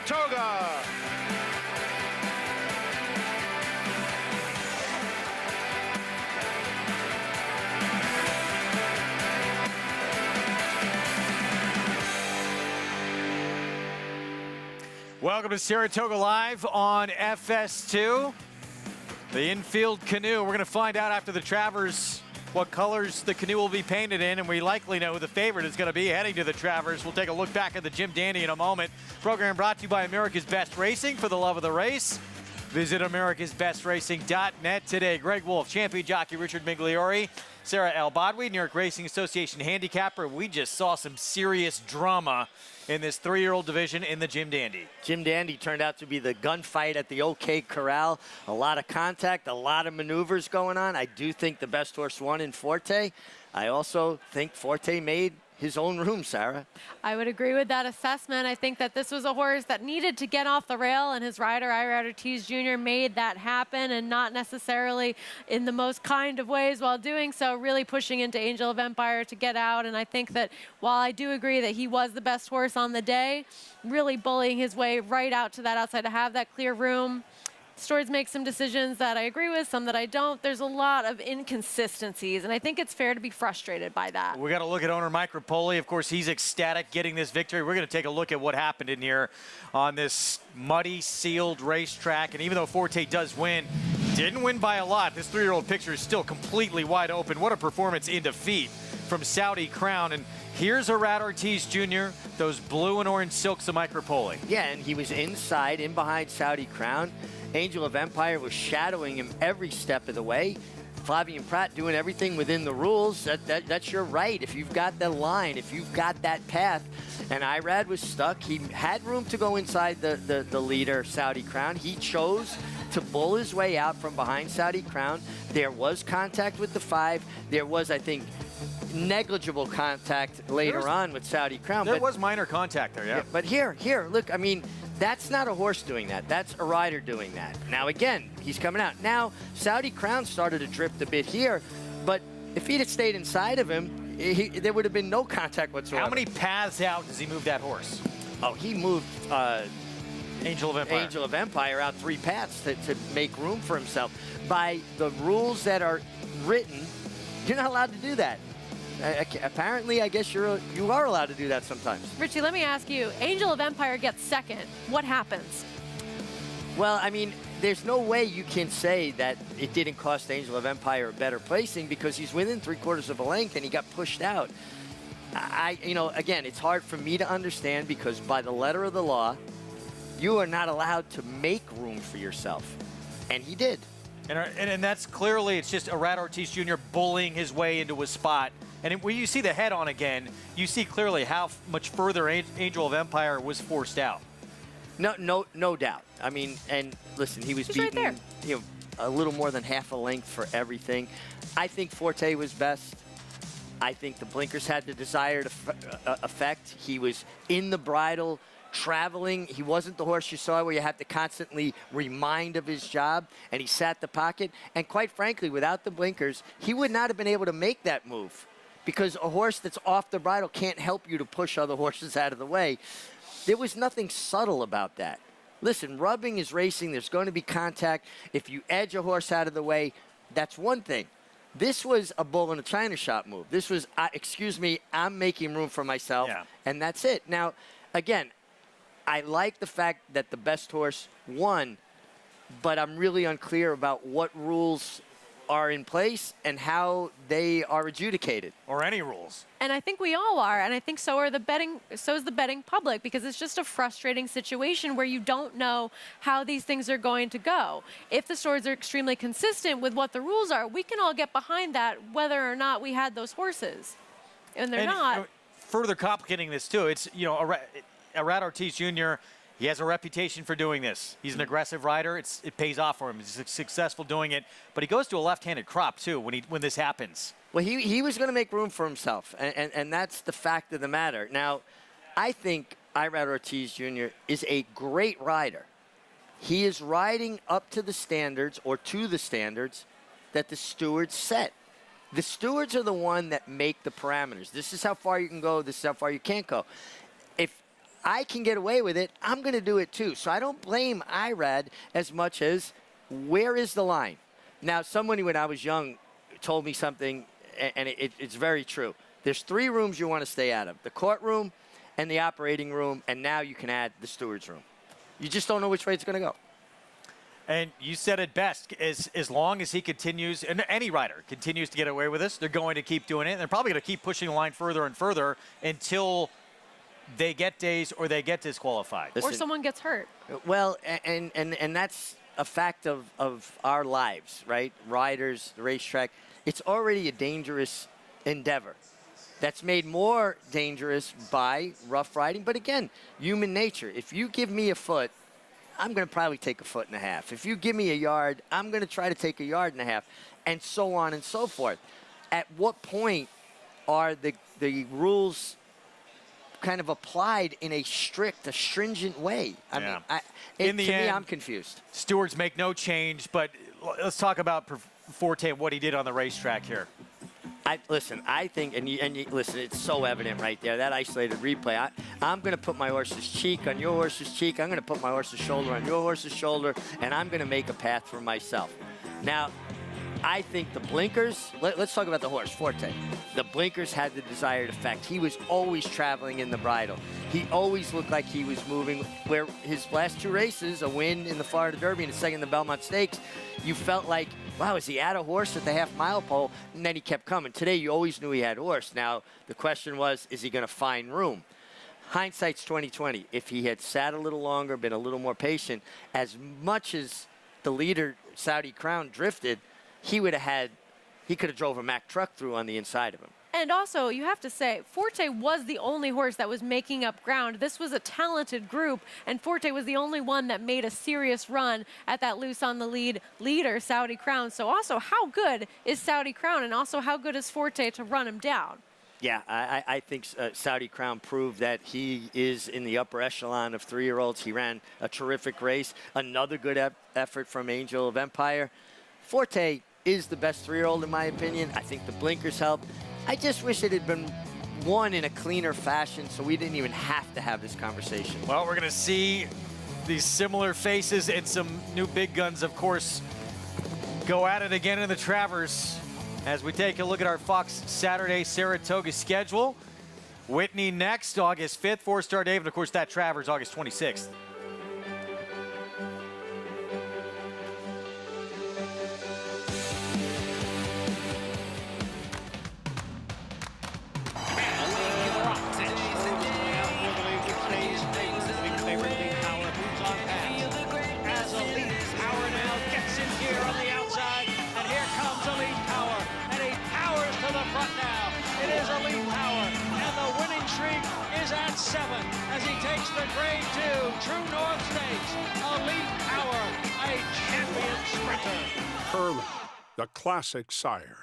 Saratoga. Welcome to Saratoga Live on FS2. The infield canoe. We're going to find out after the Travers what colors the canoe will be painted in, and we likely know who the favorite is going to be heading to the Travers. We'll take a look back at the Jim Dandy in a moment. Program brought to you by America's Best Racing. For the love of the race, visit americasbestracing.net today. Greg Wolf, champion jockey Richard Migliori, Sarah L. Bodway, New York Racing Association handicapper. We just saw some serious drama in this 3-year-old division in the Jim Dandy. Jim Dandy turned out to be the gunfight at the OK Corral. A lot of contact, a lot of maneuvers going on. I do think the best horse won in Forte. I also think Forte made his own room, Sarah. I would agree with that assessment. I think that this was a horse that needed to get off the rail, and his rider, Ira Ortiz Jr., made that happen, and not necessarily in the most kind of ways while doing so, really pushing into Angel of Empire to get out. And I think that while I do agree that he was the best horse on the day, really bullying his way right out to that outside to have that clear room. Stewards make some decisions that I agree with, some that I don't. There's a lot of inconsistencies, and I think it's fair to be frustrated by that. We got to look at owner Mike Rapoli. Of course, he's ecstatic getting this victory. We're going to take a look at what happened in here on this muddy, sealed racetrack. And even though Forte does win, didn't win by a lot. This 3-year-old picture is still completely wide open. What a performance in defeat from Saudi Crown. And here's Ira Ortiz Jr., those blue and orange silks of Mike Rapoli. Yeah, and he was inside, in behind Saudi Crown. Angel of Empire was shadowing him every step of the way. Flavien Prat doing everything within the rules. That's your right. If you've got the line, if you've got that path, and Irad was stuck, he had room to go inside the leader, Saudi Crown. He chose to bull his way out from behind Saudi Crown. There was contact with the 5. There was, I think, negligible contact later on with Saudi Crown. There was minor contact there, yeah. But here, look, I mean, that's not a horse doing that. That's a rider doing that. Now, again, he's coming out. Now, Saudi Crown started to drift a bit here, but if he'd have stayed inside of him, there would have been no contact whatsoever. How many paths out does he move that horse? Oh, he moved Angel of Empire. Angel of Empire out 3 paths to make room for himself. By the rules that are written, you're not allowed to do that. Apparently, I guess you are allowed to do that sometimes. Richie, let me ask you, Angel of Empire gets second. What happens? Well, I mean, there's no way you can say that it didn't cost Angel of Empire a better placing because he's within 3/4 of a length and he got pushed out. You know, again, it's hard for me to understand because by the letter of the law, you are not allowed to make room for yourself. And he did. And that's clearly, it's just Ira Ortiz Jr. bullying his way into a spot. And when you see the head on again, you see clearly how much further Angel of Empire was forced out. No doubt. I mean, and listen, he was beaten, right you know, a little more than half a length for everything. I think Forte was best. I think the blinkers had the desired effect. He was in the bridle, traveling. He wasn't the horse you saw where you have to constantly remind of his job, and he sat the pocket. And quite frankly, without the blinkers, he would not have been able to make that move because a horse that's off the bridle can't help you to push other horses out of the way. There was nothing subtle about that. Listen, rubbing is racing. There's going to be contact. If you edge a horse out of the way, that's one thing. This was a bull in a china shop move. This was, excuse me, I'm making room for myself, and that's it. Now, again, I like the fact that the best horse won, but I'm really unclear about what rules are in place and how they are adjudicated. Or any rules. And I think we all are, and I think so is the betting public, because it's just a frustrating situation where you don't know how these things are going to go. If the stewards are extremely consistent with what the rules are, we can all get behind that whether or not we had those horses. And they're not. Further complicating this too, it's, you know, Ira Ortiz Jr., he has a reputation for doing this. He's an aggressive rider. It pays off for him. He's successful doing it. But he goes to a left-handed crop, too, when this happens. Well, he was going to make room for himself, and that's the fact of the matter. Now, I think Ira Ortiz Jr. is a great rider. He is riding up to the standards or to the standards that the stewards set. The stewards are the one that make the parameters. This is how far you can go. This is how far you can't go. If I can get away with it, I'm going to do it too. So I don't blame Irad as much as where is the line? Now, someone when I was young told me something, and it's very true. There's 3 rooms you want to stay out of: the courtroom and the operating room, and now you can add the steward's room. You just don't know which way it's going to go. And you said it best, as long as he continues, and any rider continues to get away with this, they're going to keep doing it. And they're probably going to keep pushing the line further and further until they get days or they get disqualified. Listen, or someone gets hurt. Well, and that's a fact of our lives, right? Riders, the racetrack. It's already a dangerous endeavor. That's made more dangerous by rough riding. But again, human nature. If you give me a foot, I'm going to probably take a foot and a half. If you give me a yard, I'm going to try to take a yard and a half, and so on and so forth. At what point are the rules kind of applied in a stringent way? I mean, to me, I'm confused. Stewards make no change, but let's talk about Forte and what he did on the racetrack here. Listen, I think, and listen, it's so evident right there, that isolated replay. I'm going to put my horse's cheek on your horse's cheek. I'm going to put my horse's shoulder on your horse's shoulder, and I'm going to make a path for myself. Now, I think the blinkers, let's talk about the horse, Forte. The blinkers had the desired effect. He was always traveling in the bridle. He always looked like he was moving. Where his last 2 races, a win in the Florida Derby and a second in the Belmont Stakes, you felt like, wow, is he at a horse at the half-mile pole? And then he kept coming. Today, you always knew he had horse. Now, the question was, is he going to find room? Hindsight's 20/20. If he had sat a little longer, been a little more patient, as much as the leader, Saudi Crown, drifted, he could have drove a Mack truck through on the inside of him. And also, you have to say, Forte was the only horse that was making up ground. This was a talented group, and Forte was the only one that made a serious run at that loose on the lead leader, Saudi Crown. So also, how good is Saudi Crown, and also how good is Forte to run him down? Yeah, I think Saudi Crown proved that he is in the upper echelon of 3-year-olds. He ran a terrific race. Another good effort from Angel of Empire. Forte is the best 3-year-old in my opinion. I think the blinkers helped. I just wish it had been won in a cleaner fashion so we didn't even have to have this conversation. Well, we're going to see these similar faces and some new big guns, of course, go at it again in the Travers as we take a look at our Fox Saturday Saratoga schedule. Whitney next, August 5th, 4-star Dave, and of course that Travers, August 26th. As he takes the Grade 2 True North Stakes, Elite Power, a champion sprinter. Curling, the classic sire.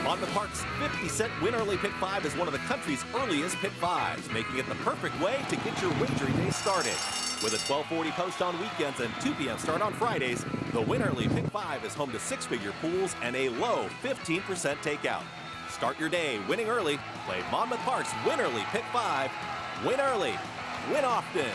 Monmouth Park's 50-cent Win Early Pick 5 is one of the country's earliest Pick 5s, making it the perfect way to get your wagering day started. With a 12:40 post on weekends and 2 p.m. start on Fridays, the Win Early Pick 5 is home to 6-figure pools and a low 15% takeout. Start your day winning early. Play Monmouth Park's Win Early Pick 5. Win early, win often.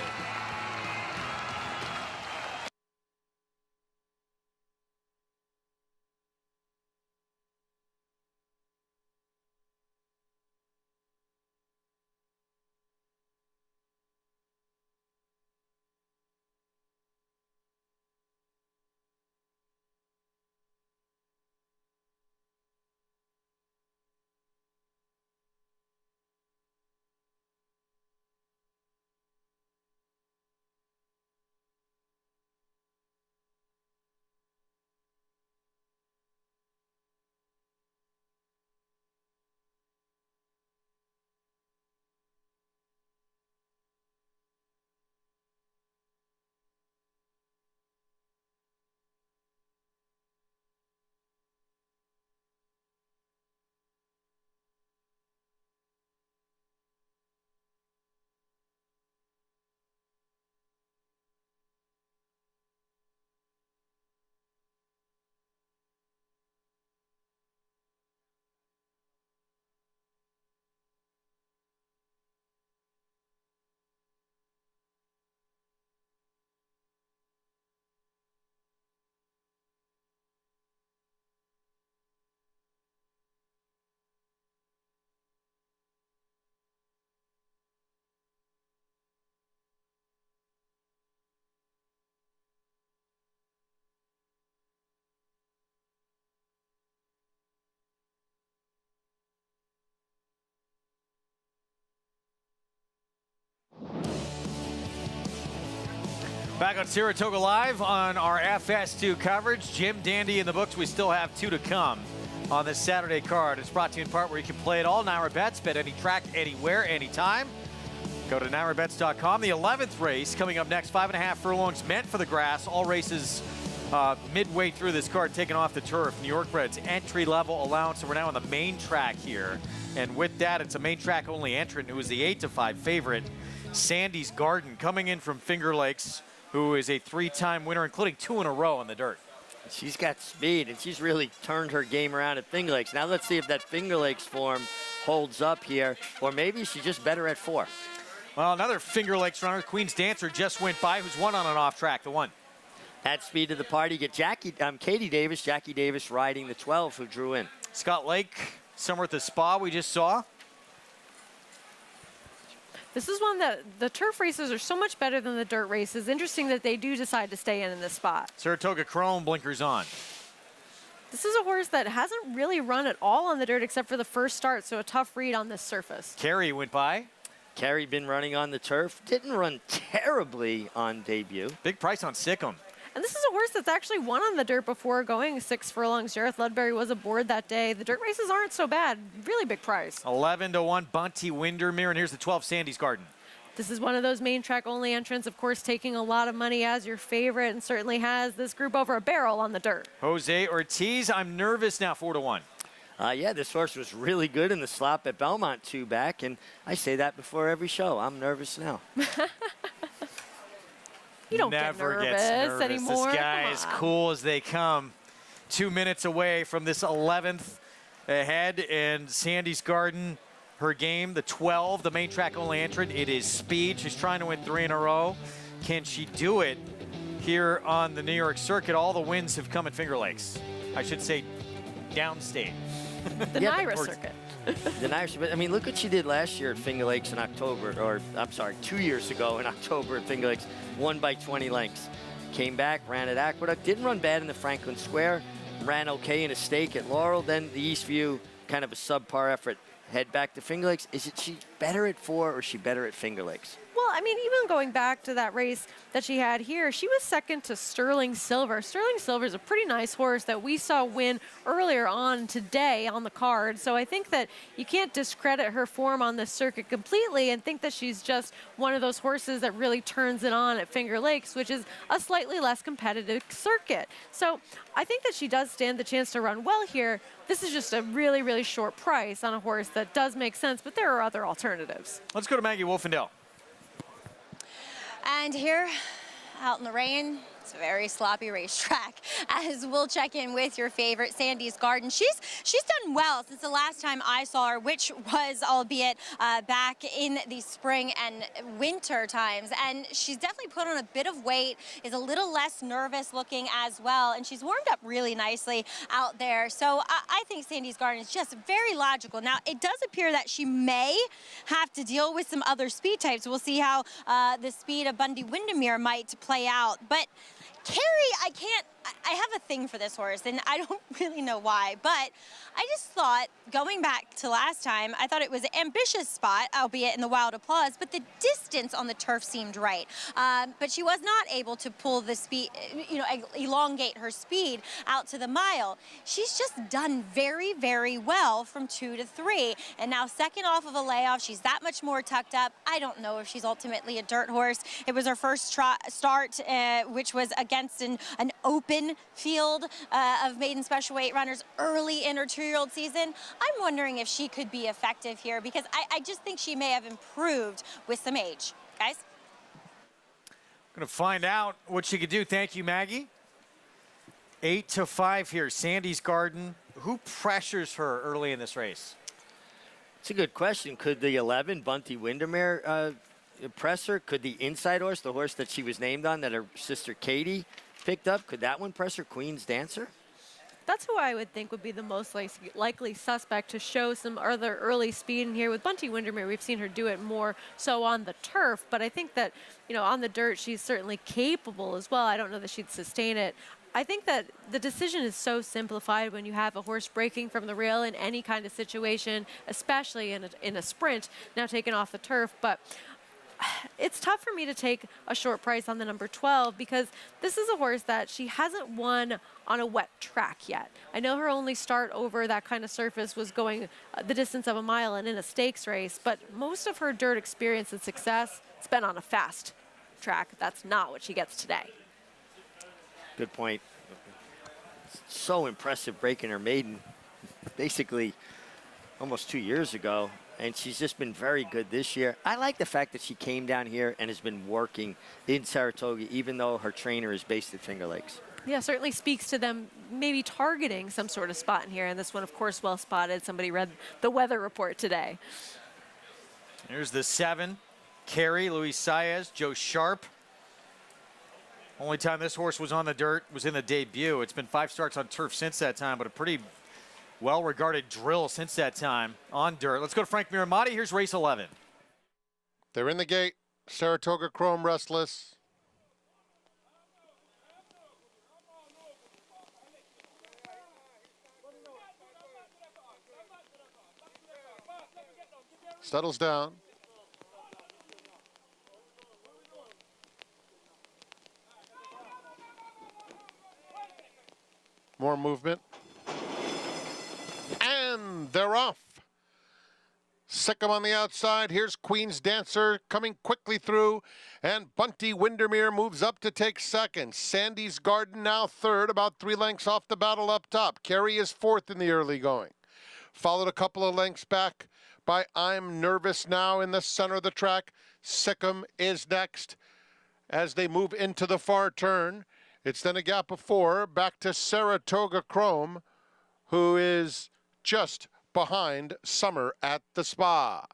Back on Saratoga Live on our FS2 coverage. Jim Dandy in the books. We still have 2 to come on this Saturday card. It's brought to you in part where you can play it all. Naira Bets, bet any track, anywhere, anytime. Go to nairabets.com. The 11th race coming up next, 5.5 furlongs meant for the grass. All races midway through this card taken off the turf. New York Bred's entry-level allowance. So we're now on the main track here. And with that, it's a main track only entrant who is the 8-5 favorite. Sandy's Garden coming in from Finger Lakes, who is a 3-time winner, including 2 in a row on the dirt. She's got speed, and she's really turned her game around at Finger Lakes. Now let's see if that Finger Lakes form holds up here, or maybe she's just better at 4. Well, another Finger Lakes runner, Queen's Dancer, just went by, who's won on an off track, the 1. At speed to the party, get Katie Davis, Jackie Davis riding the 12, who drew in. Scott Lake, somewhere at the Spa we just saw. This is one that the turf races are so much better than the dirt races. Interesting that they do decide to stay in this spot. Saratoga Chrome, blinkers on. This is a horse that hasn't really run at all on the dirt except for the first start, so a tough read on this surface. Carey went by. Carey been running on the turf. Didn't run terribly on debut. Big price on Sikkim. And this is a horse that's actually won on the dirt before going 6 furlongs. Jareth Ludbury was aboard that day. The dirt races aren't so bad. Really big price. 11-1 Bunty Windermere, and here's the 12 Sandy's Garden. This is one of those main track only entrants, of course, taking a lot of money as your favorite, and certainly has this group over a barrel on the dirt. Jose Ortiz, I'm nervous now, 4-1. Yeah, this horse was really good in the slop at Belmont 2 back, and I say that before every show. I'm nervous now. You don't Never get gets nervous anymore. This guy is cool as they come. 2 minutes away from this 11th ahead, and Sandy's Garden, her game, the 12, the main track only entrant. It is speed. She's trying to win 3 in a row. Can she do it here on the New York circuit? All the wins have come at Finger Lakes. I should say downstate. The Naira circuit. The Naira, but I mean, look what she did last year at Finger Lakes in October, or I'm sorry, 2 years ago in October at Finger Lakes, won by 20 lengths. Came back, ran at Aqueduct, didn't run bad in the Franklin Square, ran okay in a stake at Laurel, then the Eastview, kind of a subpar effort. Head back to Finger Lakes. Is she better at 4 or is she better at Finger Lakes? Well, I mean, even going back to that race that she had here, she was second to Sterling Silver. Sterling Silver is a pretty nice horse that we saw win earlier on today on the card. So I think that you can't discredit her form on this circuit completely and think that she's just one of those horses that really turns it on at Finger Lakes, which is a slightly less competitive circuit. So I think that she does stand the chance to run well here. This is just a really, really short price on a horse that does make sense, but there are other alternatives. Let's go to Maggie Wolfendale. And here, out in the rain, it's a very sloppy racetrack. As we'll check in with your favorite, Sandy's Garden. She's done well since the last time I saw her, which was albeit back in the spring and winter times. And she's definitely put on a bit of weight, is a little less nervous looking as well. And she's warmed up really nicely out there. So I think Sandy's Garden is just very logical. Now, it does appear that she may have to deal with some other speed types. We'll see how the speed of Bunty Windermere might play out. But Carey, I have a thing for this horse, and I don't really know why, but I just thought, going back to last time, I thought it was an ambitious spot, albeit in the Wild Applause, but the distance on the turf seemed right. But she was not able to pull the speed, elongate her speed out to the mile. She's just done very, very well from 2 to 3. And now second off of a layoff, she's that much more tucked up. I don't know if she's ultimately a dirt horse. It was her first start, which was against an open field of maiden special weight runners early in her 2-year-old season. I'm wondering if she could be effective here because I just think she may have improved with some age. Guys? Going to find out what she could do. Thank you, Maggie. 8-5 here. Sandy's Garden. Who pressures her early in this race? It's a good question. Could the 11, Bunty Windermere, press her? Could the inside horse, the horse that she was named on that her sister Katie picked up, could that one press her, Queen's Dancer? That's who I would think would be the most likely suspect to show some other early speed in here. With Bunty Windermere, we've seen her do it more so on the turf, but I think that, on the dirt, she's certainly capable as well. I don't know that she'd sustain it. I think that the decision is so simplified when you have a horse breaking from the rail in any kind of situation, especially in a sprint, now taken off the turf. But it's tough for me to take a short price on the number 12 because this is a horse that she hasn't won on a wet track yet. I know her only start over that kind of surface was going the distance of a mile and in a stakes race, but most of her dirt experience and success has been on a fast track. That's not what she gets today. Good point. So impressive breaking her maiden basically almost 2 years ago. And she's just been very good this year. I like the fact that she came down here and has been working in Saratoga, even though her trainer is based at Finger Lakes. Yeah, certainly speaks to them maybe targeting some sort of spot in here. And this one, of course, well spotted. Somebody read the weather report today. Here's the 7. Carey, Luis Saez, Joe Sharp. Only time this horse was on the dirt was in the debut. It's been 5 starts on turf since that time, but a pretty well-regarded drill since that time on dirt. Let's go to Frank Miramati. Here's race 11. They're in the gate. Saratoga Chrome restless. Settles down. More movement. And they're off. Sikkim on the outside. Here's Queen's Dancer coming quickly through. And Bunty Windermere moves up to take second. Sandy's Garden now third, about 3 lengths off the battle up top. Carey is fourth in the early going. Followed a couple of lengths back by I'm Nervous Now in the center of the track. Sikkim is next as they move into the far turn. It's then a gap of 4 back to Saratoga Chrome, who is just behind Summer at the Spa.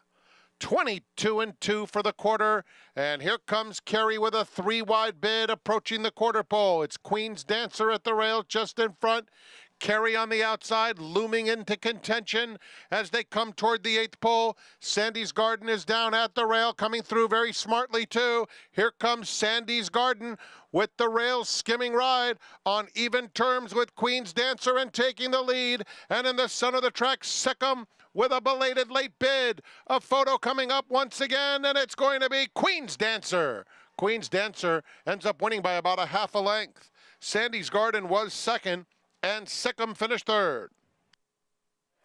22-2 for the quarter, and here comes Carey with a 3-wide bid approaching the quarter pole. It's Queen's Dancer at the rail just in front. Carey on the outside, looming into contention as they come toward the 8th pole. Sandy's Garden is down at the rail, coming through very smartly too. Here comes Sandy's Garden with the rail skimming ride on even terms with Queen's Dancer and taking the lead. And in the center of the track, Sikkim with a belated late bid. A photo coming up once again, and it's going to be Queen's Dancer. Queen's Dancer ends up winning by about a half a length. Sandy's Garden was second, and Sikkim finished third.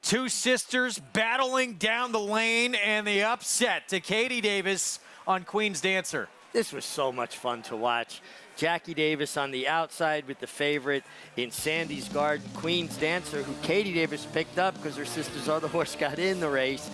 2 sisters battling down the lane, and the upset to Katie Davis on Queen's Dancer. This was so much fun to watch. Jackie Davis on the outside with the favorite in Sandy's Garden. Queen's Dancer, who Katie Davis picked up because her sister's other horse got in the race.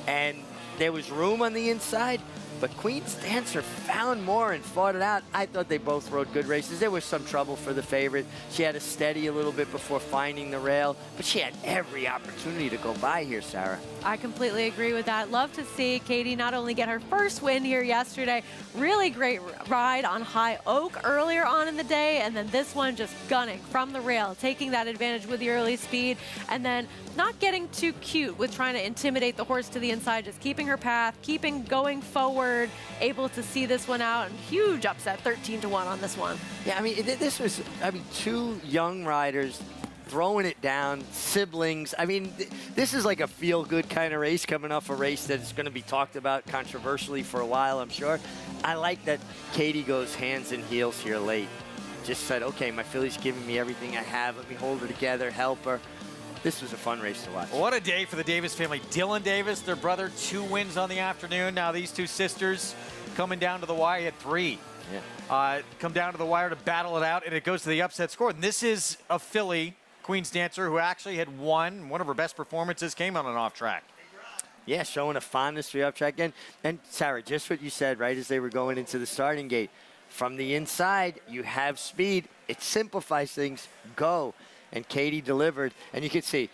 And there was room on the inside, but Queen's Dancer found more and fought it out. I thought they both rode good races. There was some trouble for the favorite. She had to steady a little bit before finding the rail, but she had every opportunity to go by here, Sarah. I completely agree with that. Love to see Katie not only get her first win here yesterday, really great ride on High Oak earlier on in the day, and then this one just gunning from the rail, taking that advantage with the early speed, and then not getting too cute with trying to intimidate the horse to the inside, just keeping her path, keeping going forward, able to see this one out, and huge upset, 13-1 on this one. Yeah, I mean, this was, 2 young riders throwing it down, siblings. I mean, this is like a feel-good kind of race coming off a race that's going to be talked about controversially for a while, I'm sure. I like that Katie goes hands and heels here late. Just said, okay, my filly's giving me everything I have. Let me hold her together, help her. This was a fun race to watch. What a day for the Davis family. Dylan Davis, their brother, 2 wins on the afternoon. Now these 2 sisters coming down to the wire. He had 3. Yeah. Come down to the wire to battle it out, and it goes to the upset score. And this is a filly, Queen's Dancer, who actually had won. One of her best performances came on an off track. Yeah, showing a fondness for the off track. And Sarah, just what you said right as they were going into the starting gate. From the inside, you have speed. It simplifies things. Go. And Katie delivered. And you can see,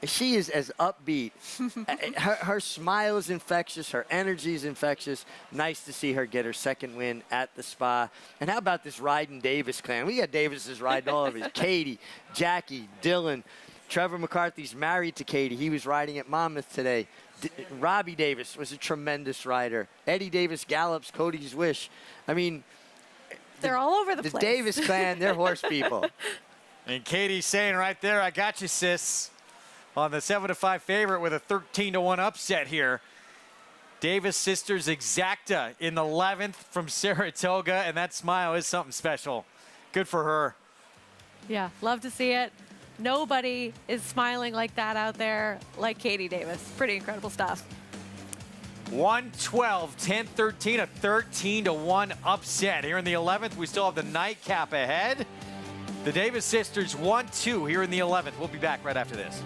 she is as upbeat. her smile is infectious. Her energy is infectious. Nice to see her get her second win at the Spa. And how about this riding Davis clan? We got Davises riding all over. Katie, Jackie, Dylan. Trevor McCarthy's married to Katie. He was riding at Monmouth today. Robbie Davis was a tremendous rider. Eddie Davis gallops Cody's Wish. I mean, they're all over the place. The Davis clan, they're horse people. And Katie's saying right there, I got you, sis, on the 7-5 favorite with a 13-1 upset here. Davis sisters exacta in the 11th from Saratoga, and that smile is something special. Good for her. Yeah, love to see it. Nobody is smiling like that out there like Katie Davis. Pretty incredible stuff. 112, 10-13, a 13-1 upset. Here in the 11th, we still have the nightcap ahead. The Davis sisters 1-2 here in the 11th. We'll be back right after this.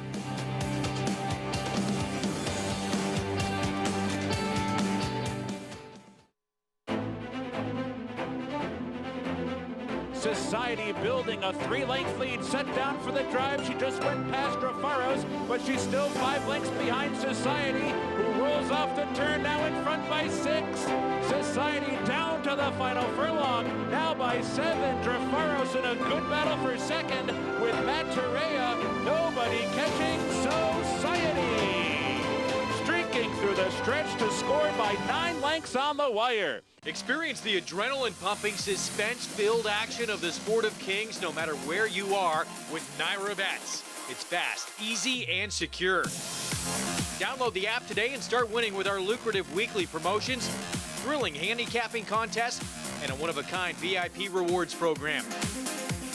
Society building a 3-length lead, set down for the drive. She just went past Rafaros, but she's still 5 lengths behind Society, who rolls off the turn, now in front by 6. Society down to the final furlong, now by 7. Drafaros in a good battle for second with Matt Torreya. Nobody catching Society. Streaking through the stretch to score by 9 lengths on the wire. Experience the adrenaline-pumping, suspense-filled action of the Sport of Kings no matter where you are with Naira Bets. It's fast, easy, and secure. Download the app today and start winning with our lucrative weekly promotions, thrilling handicapping contests, and a one-of-a-kind VIP rewards program.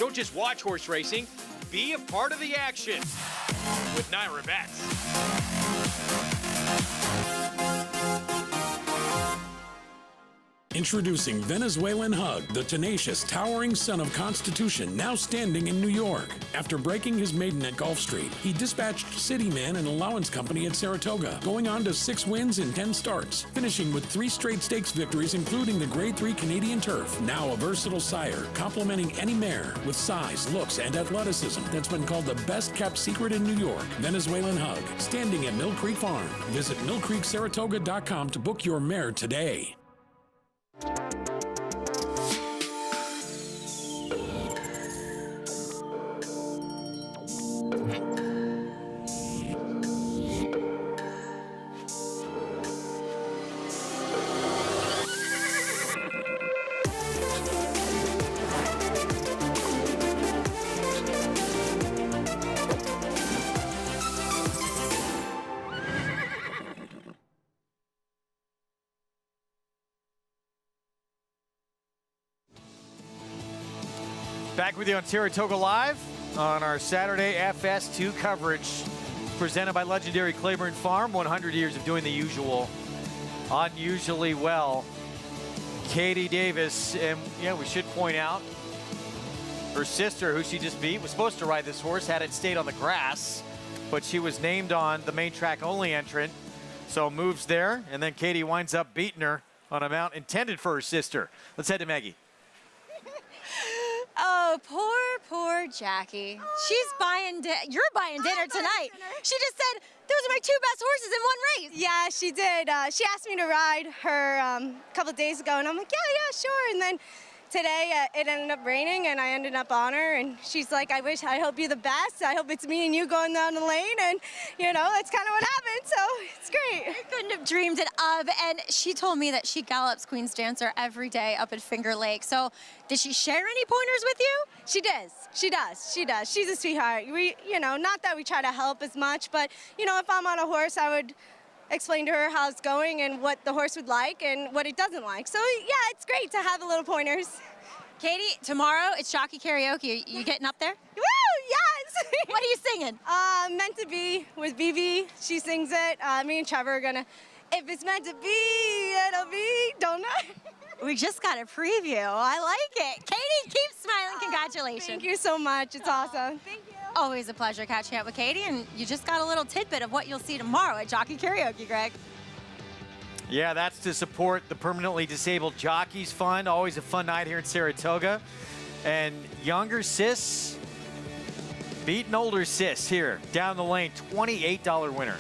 Don't just watch horse racing, be a part of the action with Naira Bets. Introducing Venezuelan Hug, the tenacious, towering son of Constitution, now standing in New York. After breaking his maiden at Gulf Street, he dispatched Cityman and Allowance Company at Saratoga, going on to 6 wins in 10 starts, finishing with 3 straight stakes victories, including the Grade 3 Canadian Turf. Now a versatile sire, complementing any mare with size, looks, and athleticism that's been called the best-kept secret in New York. Venezuelan Hug, standing at Mill Creek Farm. Visit millcreeksaratoga.com to book your mare today. Back with you on Saratoga Live on our Saturday FS2 coverage presented by legendary Claiborne Farm. 100 years of doing the usual, unusually well. Katie Davis, and yeah, we should point out her sister, who she just beat, was supposed to ride this horse had it stayed on the grass, but she was named on the main track only entrant, so moves there, and then Katie winds up beating her on a mount intended for her sister. Let's head to Maggie. Oh, poor Jackie. She's buying, you're buying dinner tonight. She just said, those are my 2 best horses in 1 race. Yeah, she did. She asked me to ride her a couple of days ago, and I'm like, yeah, sure. And then today it ended up raining, and I ended up on her, and she's like, I hope you're the best. I hope it's me and you going down the lane, and, you know, that's kind of what happened, so it's great. I couldn't have dreamed it of, and she told me that she gallops Queen's Dancer every day up at Finger Lake. So did she share any pointers with you? She does. She does. She's a sweetheart. We, you know, not that we try to help as much, but, you know, if I'm on a horse, I would explain to her how it's going and what the horse would like and what it doesn't like. So, yeah, it's great to have a little pointers. Katie, tomorrow it's jockey karaoke. You getting up there? Woo, yes! What are you singing? Meant to Be with BB. She sings it. Me and Trevor are gonna, if it's meant to be, it'll be, don't I? We just got a preview. I like it. Katie, keep smiling. Congratulations. Thank you so much. It's awesome. Thank you. Always a pleasure catching up with Katie, and you just got a little tidbit of what you'll see tomorrow at Jockey Karaoke, Greg. Yeah, that's to support the Permanently Disabled Jockeys Fund. Always a fun night here in Saratoga. And younger sis beating older sis here down the lane. $28 winner.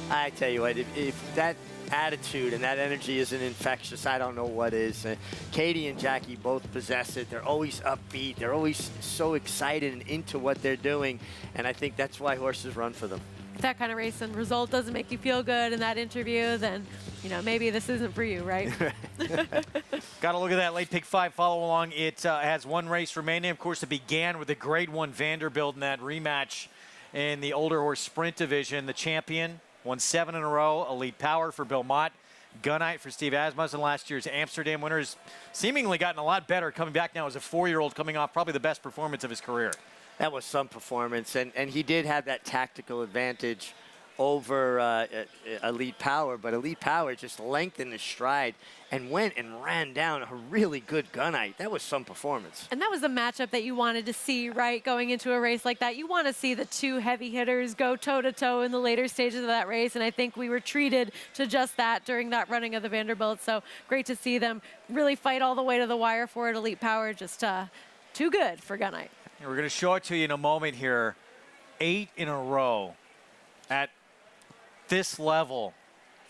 I tell you what, if that attitude and that energy isn't infectious, I don't know what is. Katie and Jackie both possess it. They're always upbeat. They're always so excited and into what they're doing. And I think that's why horses run for them. If that kind of race and result doesn't make you feel good in that interview, then, you know, maybe this isn't for you, right? Got to look at that late pick 5 follow along. It has 1 race remaining. Of course, it began with the Grade 1 Vanderbilt in that rematch in the older horse sprint division. The champion won 7 in a row. Elite Power for Bill Mott Gunite for Steve Asmussen, last year's Amsterdam winner, has seemingly gotten a lot better, coming back now as a 4-year-old, coming off probably the best performance of his career. That was some performance, and he did have that tactical advantage over Elite Power, but Elite Power just lengthened his stride and went and ran down a really good Gunite. That was some performance. And that was the matchup that you wanted to see, right, going into a race like that. You want to see the two heavy hitters go toe-to-toe in the later stages of that race, and I think we were treated to just that during that running of the Vanderbilt. So great to see them really fight all the way to the wire for it. Elite Power just too good for Gunite. We're going to show it to you in a moment here. 8 in a row at this level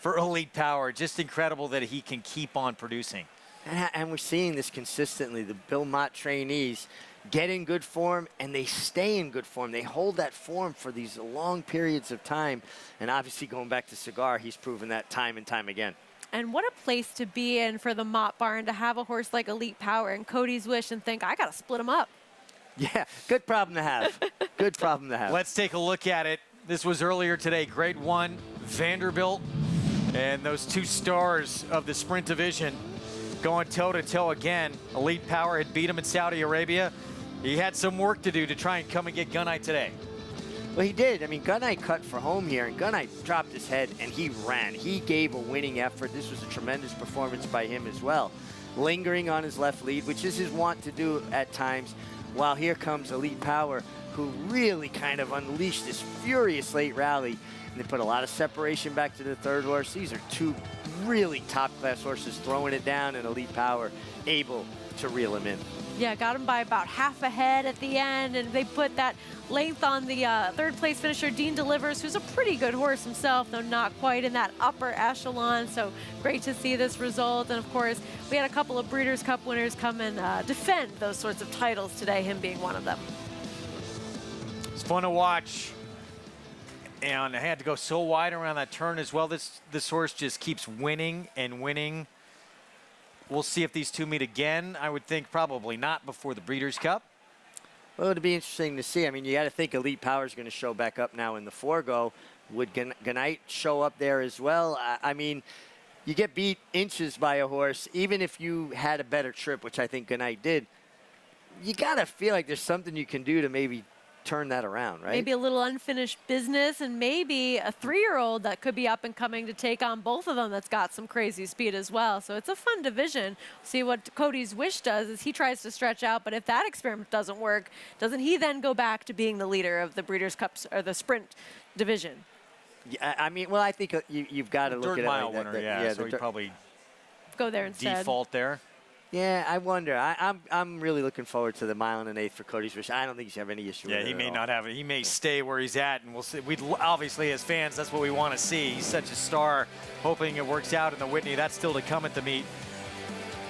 for Elite Power. Just incredible that he can keep on producing. And we're seeing this consistently. The Bill Mott trainees get in good form, and they stay in good form. They hold that form for these long periods of time. And obviously, going back to Cigar, he's proven that time and time again. And what a place to be in for the Mott barn, to have a horse like Elite Power and Cody's Wish and think, I got to split them up. Yeah, good problem to have. Good problem to have. Let's take a look at it. This was earlier today, Grade 1, Vanderbilt, and those 2 stars of the sprint division going toe-to-toe again. Elite Power had beat him in Saudi Arabia. He had some work to do to try and come and get Gunite today. Well, he did. I mean, Gunite cut for home here, and Gunite dropped his head, and he ran. He gave a winning effort. This was a tremendous performance by him as well. Lingering on his left lead, which is his wont to do at times, while here comes Elite Power, who really kind of unleashed this furious late rally. And they put a lot of separation back to the third horse. These are 2 really top-class horses throwing it down, and Elite Power able to reel him in. Yeah, got him by about half a head at the end, and they put that length on the third-place finisher, Dean Delivers, who's a pretty good horse himself, though not quite in that upper echelon. So great to see this result. And, of course, we had a couple of Breeders' Cup winners come and defend those sorts of titles today, him being one of them. It's fun to watch. And I had to go so wide around that turn as well. This horse just keeps winning and winning. We'll see if these 2 meet again. I would think probably not before the Breeders' Cup. Well, it'd be interesting to see. I mean, you got to think Elite Power is going to show back up now in the Forego. Would Gunite show up there as well? I mean, you get beat inches by a horse, even if you had a better trip, which I think Gunite did. You got to feel like there's something you can do to maybe turn that around, right? Maybe a little unfinished business, and maybe a 3-year-old that could be up and coming to take on both of them that's got some crazy speed as well. So it's a fun division. See what Cody's Wish does is he tries to stretch out, but if that experiment doesn't work, doesn't he then go back to being the leader of the Breeders' Cup or the sprint division? Yeah, I mean, well, I think you've got to look at it mile like that. winner, yeah, so he'd probably go there instead. Default there. Yeah, I wonder. I'm really looking forward to the 1 1/8 for Cody's Wish. I don't think he's have any issue with it. Yeah, he may at all. not have it. He may stay where he's at, and we'll see. We'd obviously, as fans, that's what we want to see. He's such a star. Hoping it works out in the Whitney. That's still to come at the meet.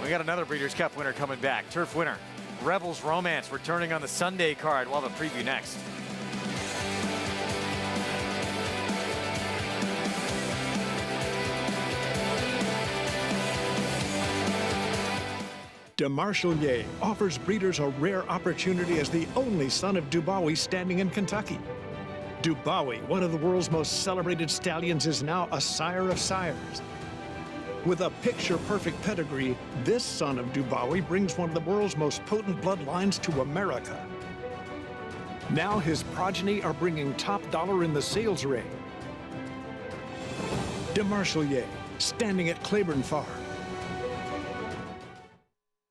We got another Breeders' Cup winner coming back. Turf winner, Rebels Romance, returning on the Sunday card. We'll have a preview next. DeMarchelier offers breeders a rare opportunity as the only son of Dubawi standing in Kentucky. Dubawi, one of the world's most celebrated stallions, is now a sire of sires. With a picture-perfect pedigree, this son of Dubawi brings one of the world's most potent bloodlines to America. Now his progeny are bringing top dollar in the sales ring. DeMarchelier, standing at Claiborne Farm.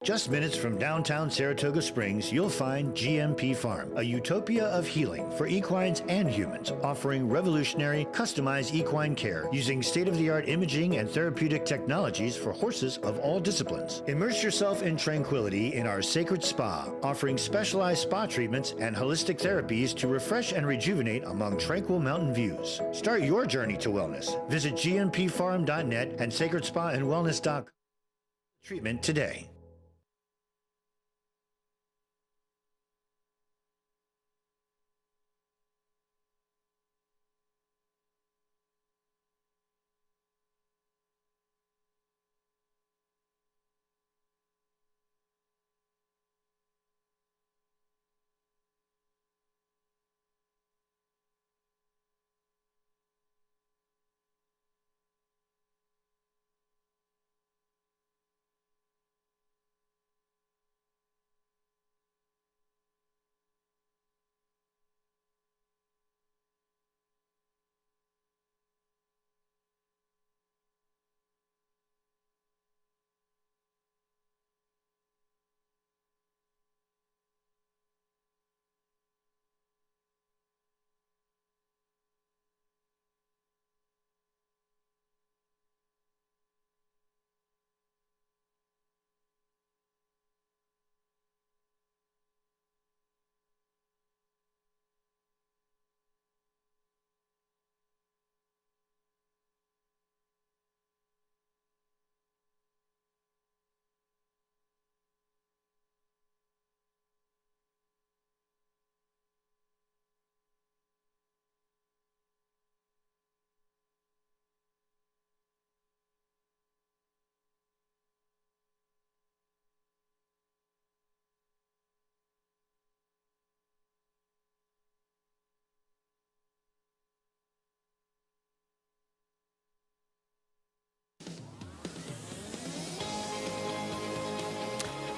Just minutes from downtown Saratoga Springs, you'll find GMP Farm, a utopia of healing for equines and humans, offering revolutionary, customized equine care using state-of-the-art imaging and therapeutic technologies for horses of all disciplines. Immerse yourself in tranquility in our sacred spa, offering specialized spa treatments and holistic therapies to refresh and rejuvenate among tranquil mountain views. Start your journey to wellness. Visit gmpfarm.net and sacredspaandwellness.com. Treatment today.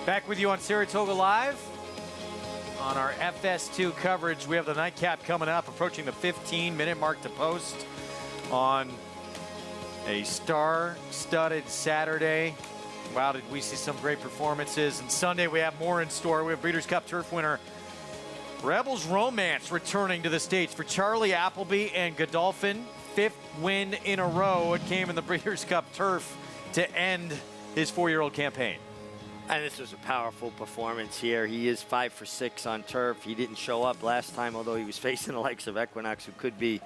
Back with you on Saratoga Live. On our FS2 coverage, we have the nightcap coming up, approaching the 15-minute mark to post on a star-studded Saturday. Wow, did we see some great performances. And Sunday, we have more in store. We have Breeders' Cup Turf winner Rebels Romance returning to the States for Charlie Appleby and Godolphin. 5th win in a row. It came in the Breeders' Cup Turf to end his 4-year-old campaign. And this was a powerful performance here. He is 5 for 6 on turf. He didn't show up last time, although he was facing the likes of Equinox, who could be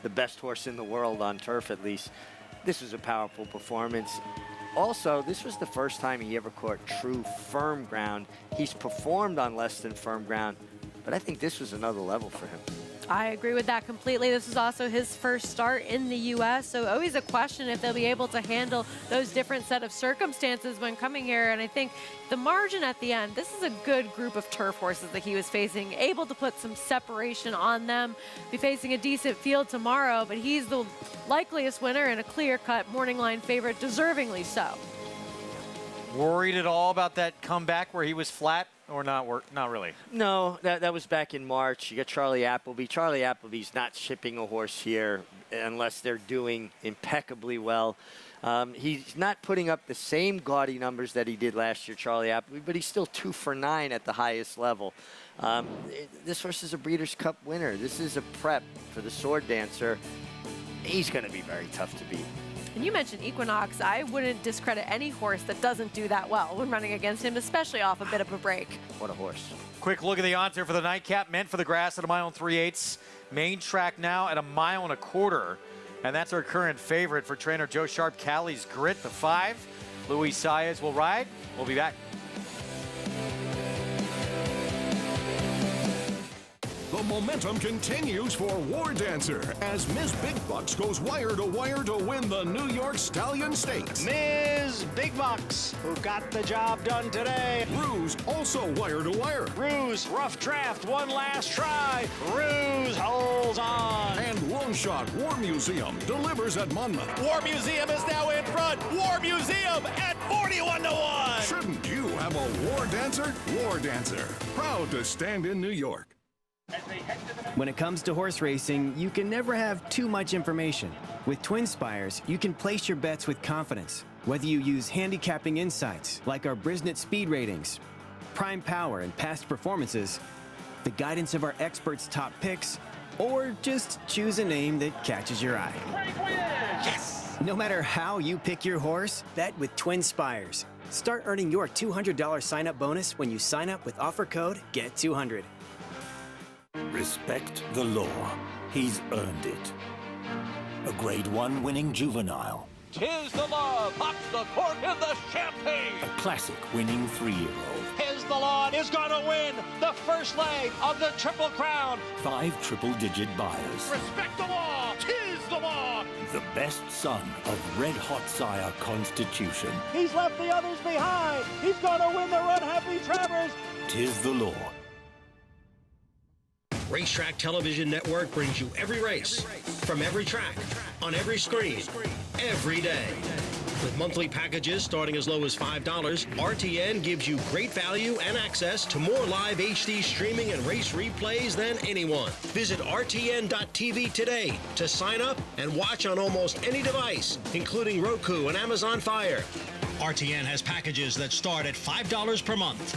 the best horse in the world on turf at least. This was a powerful performance. Also, this was the first time he ever caught true firm ground. He's performed on less than firm ground, but I think this was another level for him. I agree with that completely. This is also his first start in the U.S., so always a question if they'll be able to handle those different set of circumstances when coming here. And I think the margin at the end, this is a good group of turf horses that he was facing, able to put some separation on them, be facing a decent field tomorrow, but he's the likeliest winner and a clear-cut morning line favorite, deservingly so. Worried at all about that comeback where he was flat? Or not really? No, that was back in March. You got Charlie Appleby. Charlie Appleby's not shipping a horse here unless they're doing impeccably well. He's not putting up the same gaudy numbers that he did last year, Charlie Appleby, but he's still 2 for 9 at the highest level. This horse is a Breeders' Cup winner. This is a prep for the Sword Dancer. He's going to be very tough to beat. And you mentioned Equinox. I wouldn't discredit any horse that doesn't do that well when running against him, especially off a bit of a break. What a horse. Quick look at the odds here for the nightcap. Meant for the grass at 1 3/8. Main track now at 1 1/4. And that's our current favorite for trainer Joe Sharp. Callie's Grit, the 5. Luis Saez will ride. We'll be back. The momentum continues for War Dancer as Ms. Big Bucks goes wire to win the New York Stallion Stakes. Ms. Big Bucks, who got the job done today. Ruse also wire to wire. Ruse, rough draft, one last try. Ruse holds on. And Long Shot War Museum delivers at Monmouth. War Museum is now in front. War Museum at 41 to 1. Shouldn't you have a War Dancer? War Dancer, proud to stand in New York. When it comes to horse racing, you can never have too much information. With Twin Spires, you can place your bets with confidence. Whether you use handicapping insights, like our Brisnet speed ratings, prime power and past performances, the guidance of our experts' top picks, or just choose a name that catches your eye. Yes! No matter how you pick your horse, bet with Twin Spires. Start earning your $200 sign-up bonus when you sign up with offer code GET200. Respect the law. He's earned it. A Grade 1 winning juvenile. 'Tis the law, pops the cork in the champagne. A classic winning 3-year-old. 'Tis the law is gonna win the first leg of the Triple Crown. 5 triple-digit buyers. Respect the law, 'tis the law. The best son of Red Hot Sire Constitution. He's left the others behind. He's gonna win the Run Happy Travers. 'Tis the law. Racetrack Television Network brings you every race, from every track, on every screen, every day. With monthly packages starting as low as $5, RTN gives you great value and access to more live HD streaming and race replays than anyone. Visit RTN.tv today to sign up and watch on almost any device, including Roku and Amazon Fire. RTN has packages that start at $5 per month.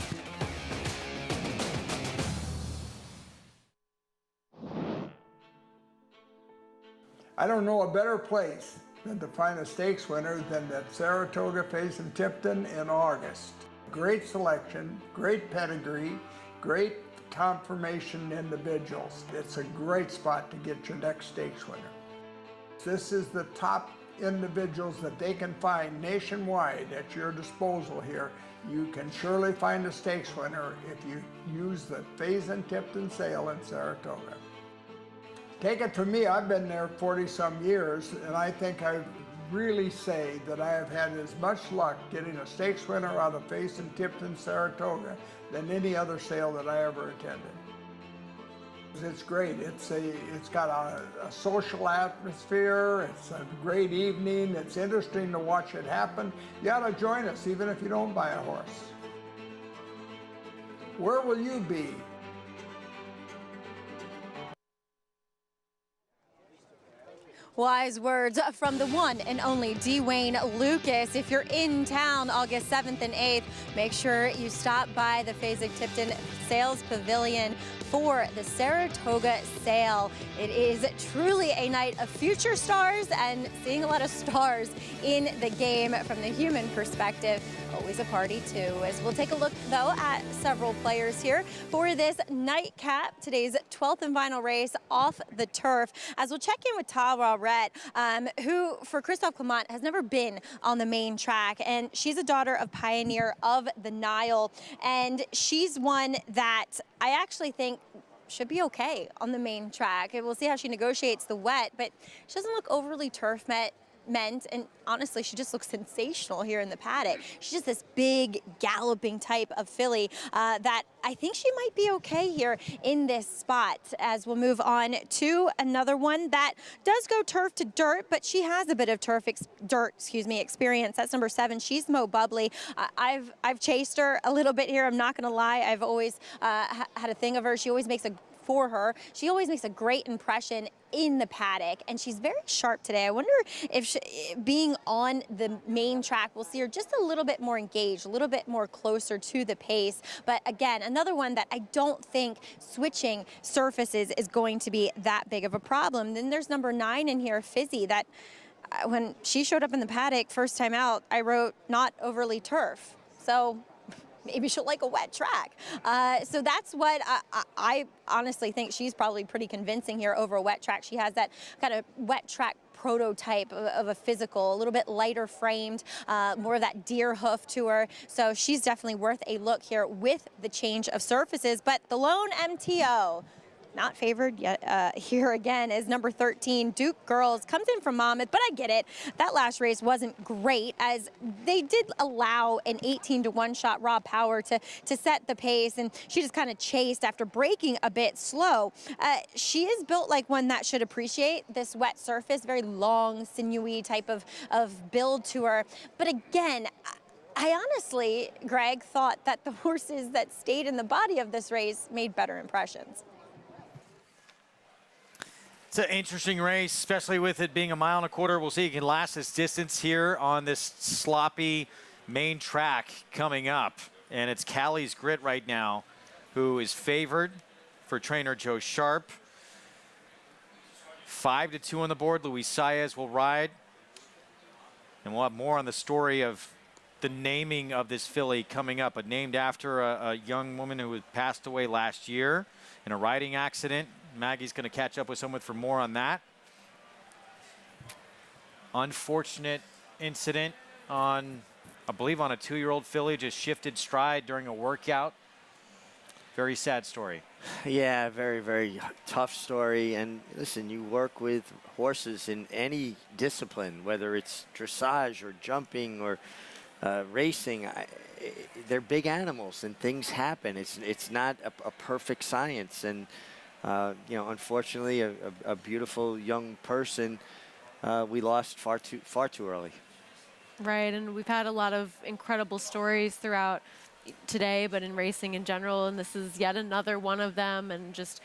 I don't know a better place than to find a stakes winner than that Saratoga facing Tipton in August. Great selection, great pedigree, great confirmation individuals. It's a great spot to get your next stakes winner. This is the top individuals that they can find nationwide at your disposal here. You can surely find a stakes winner if you use the Faison-Tipton sale in Saratoga. Take it from me, I've been there 40-some years, and I think I really say that I have had as much luck getting a stakes winner out of Faison-Tipton, Saratoga than any other sale that I ever attended. It's great. It's got a social atmosphere. It's a great evening. It's interesting to watch it happen. You ought to join us, even if you don't buy a horse. where will you be? Wise words from the one and only Dwayne Lucas. If you're in town August 7th and 8th, make sure you stop by the Fasig-Tipton Sales Pavilion for the Saratoga sale. It is truly a night of future stars and seeing a lot of stars in the game from the human perspective. Always a party too, as we'll take a look though at several players here for this nightcap, today's 12th and final race off the turf, as we'll check in with Tara Rett, who for Christophe Clement has never been on the main track, and she's a daughter of Pioneer of the Nile, and she's one that I actually think should be okay on the main track. And we'll see how she negotiates the wet, but she doesn't look overly turf meant, and honestly, she just looks sensational here in the paddock. She's just this big galloping type of filly that I think she might be okay here in this spot, as we'll move on to another one that does go turf to dirt, but she has a bit of experience. That's number 7. She's Mo Bubbly. I've chased her a little bit here. I'm not going to lie. I've always had a thing of her. She always makes a great impression in the paddock, and she's very sharp today. I wonder if being on the main track, we'll see her just a little bit more engaged, a little bit more closer to the pace. But again, another one that I don't think switching surfaces is going to be that big of a problem. Then there's number 9 in here, Fizzy, that when she showed up in the paddock first time out, I wrote not overly turf. So maybe she'll like a wet track. So that's what I honestly think. She's probably pretty convincing here over a wet track. She has that kind of wet track prototype of a physical, a little bit lighter framed, more of that deer hoof to her. So she's definitely worth a look here with the change of surfaces. But the lone MTO, not favored yet here again, is number 13, Duke Girls. Comes in from Monmouth, but I get it. That last race wasn't great, as they did allow an 18-to-1 shot raw power to set the pace, and she just kind of chased after breaking a bit slow. She is built like one that should appreciate this wet surface, very long, sinewy type of build to her. But again, I honestly, Greg, thought that the horses that stayed in the body of this race made better impressions. It's an interesting race, especially with it being a 1.25 miles. We'll see if it can last this distance here on this sloppy main track coming up. And it's Callie's Grit right now, who is favored for trainer Joe Sharp. 5-2 on the board. Luis Saez will ride. And we'll have more on the story of the naming of this filly coming up, but named after a young woman who passed away last year in a riding accident. Maggie's going to catch up with someone for more on that. Unfortunate incident on, I believe, on a 2-year-old filly, just shifted stride during a workout. Very sad story. Yeah, very, very tough story. And listen, you work with horses in any discipline, whether it's dressage or jumping or racing. They're big animals and things happen. It's not a perfect science. And you know, unfortunately, a beautiful young person we lost far too early. Right, and we've had a lot of incredible stories throughout today, but in racing in general, and this is yet another one of them. And just,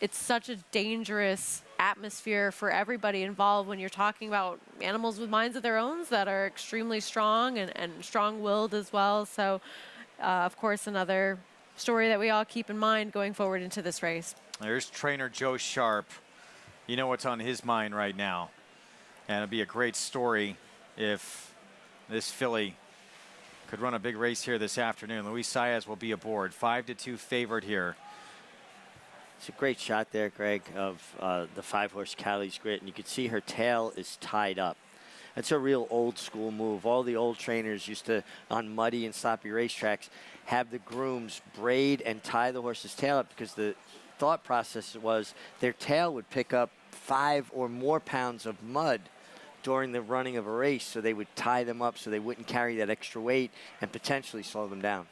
it's such a dangerous atmosphere for everybody involved when you're talking about animals with minds of their own that are extremely strong and strong-willed as well. So, of course, another story that we all keep in mind going forward into this race. There's trainer Joe Sharp. You know what's on his mind right now. And it'd be a great story if this filly could run a big race here this afternoon. Luis Saez will be aboard. 5-2 favored here. It's a great shot there, Greg, of the 5-horse Callie's Grit. And you can see her tail is tied up. That's a real old school move. All the old trainers used to, on muddy and sloppy racetracks, have the grooms braid and tie the horse's tail up, because the thought process was their tail would pick up 5 or more pounds of mud during the running of a race, so they would tie them up so they wouldn't carry that extra weight and potentially slow them down.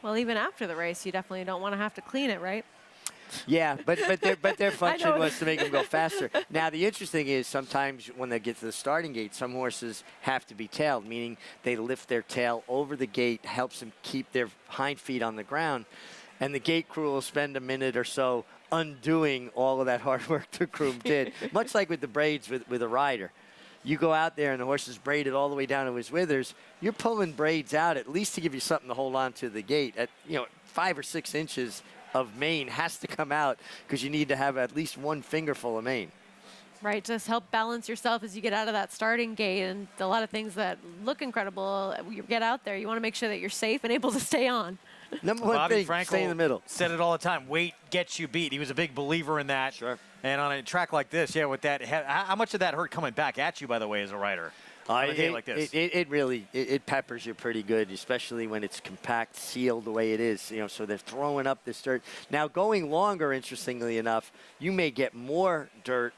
Well, even after the race, you definitely don't want to have to clean it, right? Yeah, but their function was to make them go faster. Now, the interesting is sometimes when they get to the starting gate, some horses have to be tailed, meaning they lift their tail over the gate, helps them keep their hind feet on the ground. and the gate crew will spend a minute or so undoing all of that hard work the groom did, much like with the braids with a rider. You go out there and the horse is braided all the way down to his withers, you're pulling braids out at least to give you something to hold on to the gate. At 5 or 6 inches of mane has to come out because you need to have at least one fingerful of mane. Right, just help balance yourself as you get out of that starting gate, and a lot of things that look incredible, you get out there, you want to make sure that you're safe and able to stay on. Number one Bobby thing, Frankel stay in the middle. Said it all the time, weight gets you beat. He was a big believer in that. Sure. And on a track like this, with that, how much of that hurt coming back at you, by the way, as a rider? On a day like this. It really peppers you pretty good, especially when it's compact, sealed the way it is. So they're throwing up this dirt. Now, going longer, interestingly enough, you may get more dirt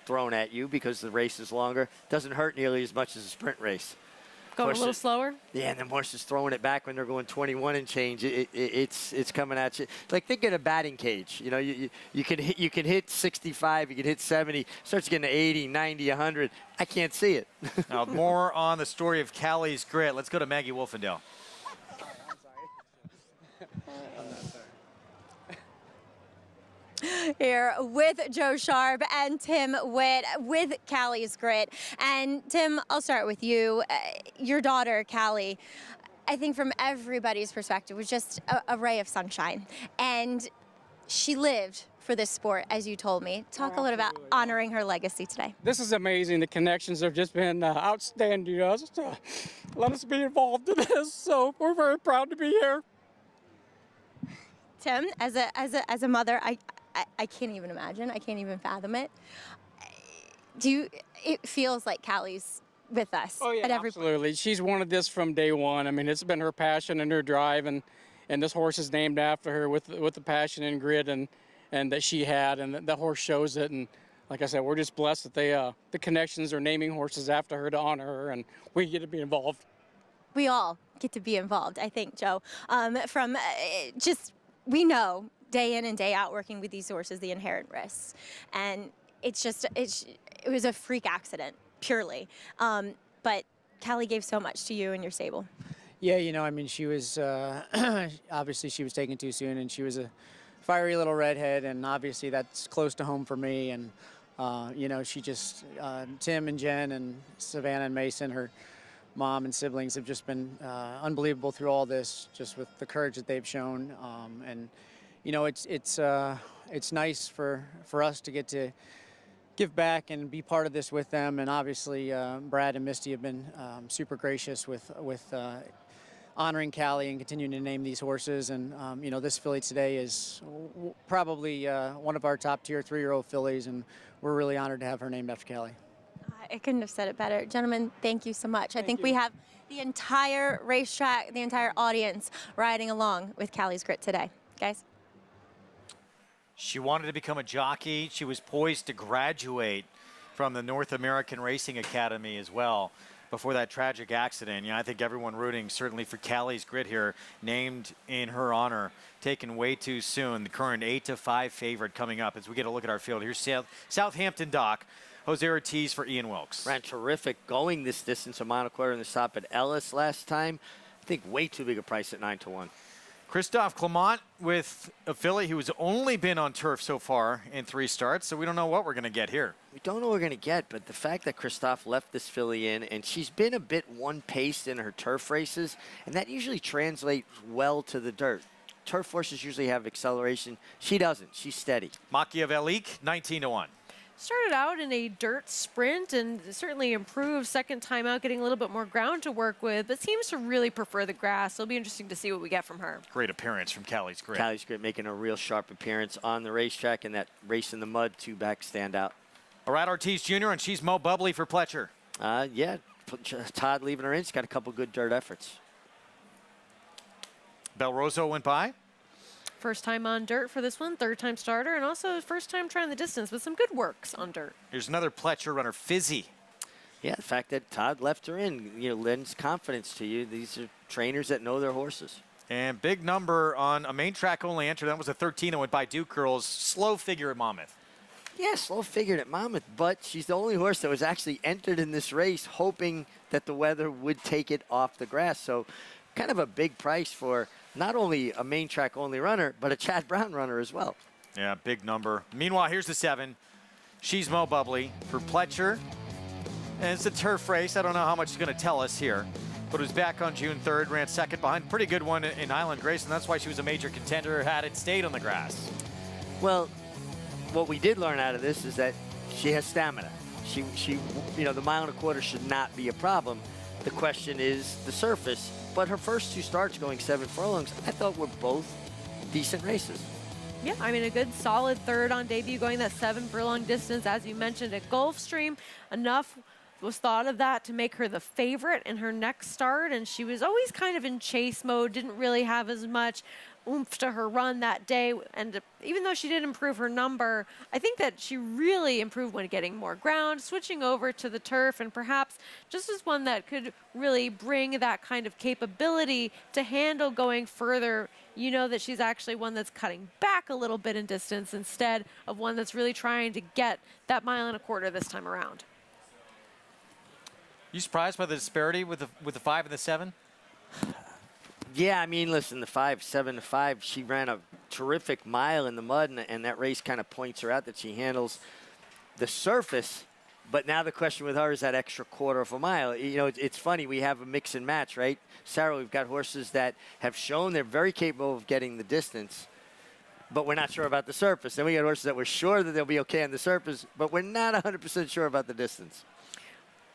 thrown at you because the race is longer. Doesn't hurt nearly as much as a sprint race. Going a little slower? Yeah, and then horses throwing it back when they're going 21 and change. It's coming at you. Like, think of a batting cage. You can hit 65, you can hit 70, starts getting to 80, 90, 100. I can't see it. Now, more on the story of Callie's grit. Let's go to Maggie Wolfendale. Here with Joe Sharp and Tim Witt with Callie's Grit. And Tim, I'll start with you. Your daughter, Callie, I think from everybody's perspective was just a ray of sunshine. And she lived for this sport, as you told me. Talk a little about honoring her legacy today. This is amazing. The connections have just been outstanding. Let us be involved in this. So we're very proud to be here. Tim, as a mother, I can't even imagine. I can't even fathom it. It feels like Callie's with us. Oh, yeah, absolutely. She's wanted this from day one. I mean, it's been her passion and her drive, and this horse is named after her with the passion and grit and that she had, and the horse shows it. And like I said, we're just blessed that the connections are naming horses after her to honor her, and we get to be involved. We all get to be involved, I think, Joe. We know day in and day out working with these horses the inherent risks, and it was a freak accident purely, but Callie gave so much to you and your stable. Yeah, I mean, she was obviously she was taken too soon, and she was a fiery little redhead, and obviously that's close to home for me. And she just Tim and Jen and Savannah and Mason, her mom and siblings, have just been unbelievable through all this, just with the courage that they've shown. And it's nice for us to get to give back and be part of this with them. And obviously, Brad and Misty have been super gracious with honoring Callie and continuing to name these horses. And this filly today is probably one of our top tier 3-year-old fillies, and we're really honored to have her named after Callie. I couldn't have said it better. Gentlemen, thank you so much. I think we have the entire racetrack, the entire audience riding along with Callie's Grit today. Guys? She wanted to become a jockey. She was poised to graduate from the North American Racing Academy as well before that tragic accident. I think everyone rooting certainly for Callie's Grit here, named in her honor, taken way too soon. The current 8-5 favorite coming up as we get a look at our field. Here's Southampton Dock. Jose Ortiz for Ian Wilkes. Ran terrific going this distance, a mile and a quarter in the stop at Ellis last time. I think way too big a price at 9-1. Christophe Clement with a filly who's only been on turf so far in 3 starts, so we don't know what we're going to get here. We don't know what we're going to get, but the fact that Christophe left this filly in, and she's been a bit one-paced in her turf races, and that usually translates well to the dirt. Turf horses usually have acceleration. She doesn't. She's steady. Machiavellique, 19-1. Started out in a dirt sprint and certainly improved second time out, getting a little bit more ground to work with, but seems to really prefer the grass. It'll be interesting to see what we get from her. Great appearance from Callie's Grit. Callie's Grit making a real sharp appearance on the racetrack, and that race in the mud, 2 back stand out. Brad Ortiz Jr., and she's Mo Bubbly for Pletcher. Yeah, Todd leaving her in. She's got a couple good dirt efforts. Belroso went by. First time on dirt for this one, 3rd time starter, and also first time trying the distance with some good works on dirt. Here's another Pletcher runner, Fizzy. Yeah, the fact that Todd left her in, lends confidence to you. These are trainers that know their horses. And big number on a main track only entry. That was a 13 and went by Duke Girls. Slow figure at Monmouth. Yeah, slow figured at Monmouth, but she's the only horse that was actually entered in this race hoping that the weather would take it off the grass. So kind of a big price for not only a main track only runner, but a Chad Brown runner as well. Yeah, big number. Meanwhile, here's the 7. She's Mo Bubbly for Pletcher. And it's a turf race. I don't know how much it's going to tell us here. But it was back on June 3rd, ran second behind. Pretty good one in Highland Grace, and that's why she was a major contender had it stayed on the grass. Well, what we did learn out of this is that she has stamina. She, you know, the mile and a quarter should not be a problem. The question is the surface. But her first 2 starts going 7 furlongs, I thought were both decent races. Yeah, I mean, a good solid third on debut, going that 7 furlong distance, as you mentioned, at Gulfstream. Enough was thought of that to make her the favorite in her next start, and she was always kind of in chase mode, didn't really have as much oomph to her run that day. And even though she did improve her number, I think that she really improved when getting more ground, switching over to the turf, and perhaps just as one that could really bring that kind of capability to handle going further. You know that she's actually one that's cutting back a little bit in distance instead of one that's really trying to get that mile and a quarter this time around. You surprised by the disparity with the 5 and the 7? Yeah, I mean, listen, the 5, 7 to 5, she ran a terrific mile in the mud, and that race kind of points her out that she handles the surface. But now the question with her is that extra quarter of a mile. You know, it's funny, we have a mix and match, right? Sarah, we've got horses that have shown they're very capable of getting the distance, but we're not sure about the surface. Then we got horses that we're sure that they'll be okay on the surface, but we're not 100% sure about the distance.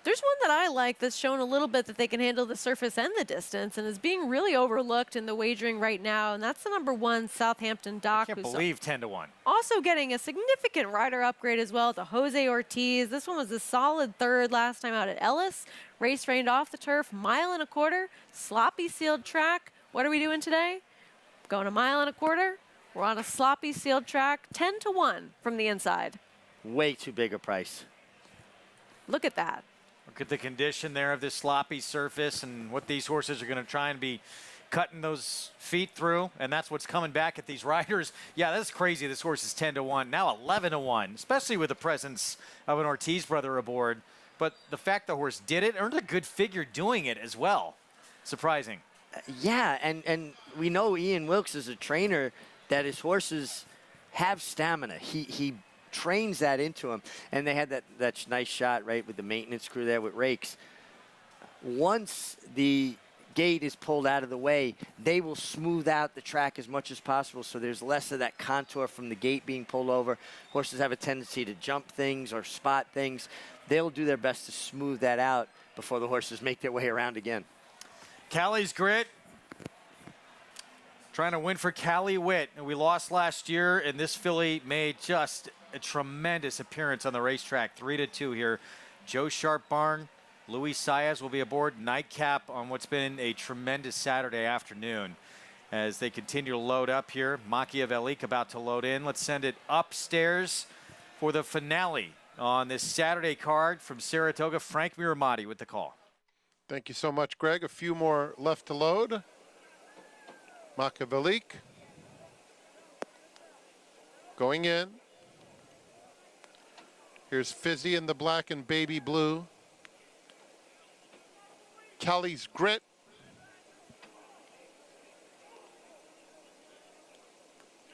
There's one that I like that's shown a little bit that they can handle the surface and the distance and is being really overlooked in the wagering right now, and that's the number 1 Southampton Dock. I can't believe 10 to 1. Also getting a significant rider upgrade as well to Jose Ortiz. This one was a solid third last time out at Ellis. Race rained off the turf, mile and a quarter, sloppy sealed track. What are we doing today? Going a mile and a quarter. We're on a sloppy sealed track, 10 to 1 from the inside. Way too big a price. Look at that. Look at the condition there of this sloppy surface and what these horses are going to try and be cutting those feet through, and that's what's coming back at these riders. Yeah, that's crazy. This horse is 10 to 1, now 11 to 1, especially with the presence of an Ortiz brother aboard. But the fact the horse did it, earned a good figure doing it as well. Surprising. Yeah, and we know Ian Wilkes is a trainer that his horses have stamina. He trains that into him, and they had that nice shot right with the maintenance crew there with rakes. Once the gate is pulled out of the way, they will smooth out the track as much as possible, so there's less of that contour from the gate being pulled over. Horses have a tendency to jump things or spot things. They'll do their best to smooth that out before the horses make their way around again. Callie's Grit trying to win for Callie Witt, and we lost last year, and this filly made just a tremendous appearance on the racetrack. 3-2 here. Joe Sharp Barn, Luis Saez will be aboard. Nightcap on what's been a tremendous Saturday afternoon as they continue to load up here. Machiavellique about to load in. Let's send it upstairs for the finale on this Saturday card from Saratoga. Frank Miramati with the call. Thank you so much, Greg. A few more left to load. Machiavellique going in. Here's Fizzy in the black and baby blue. Callie's Grit.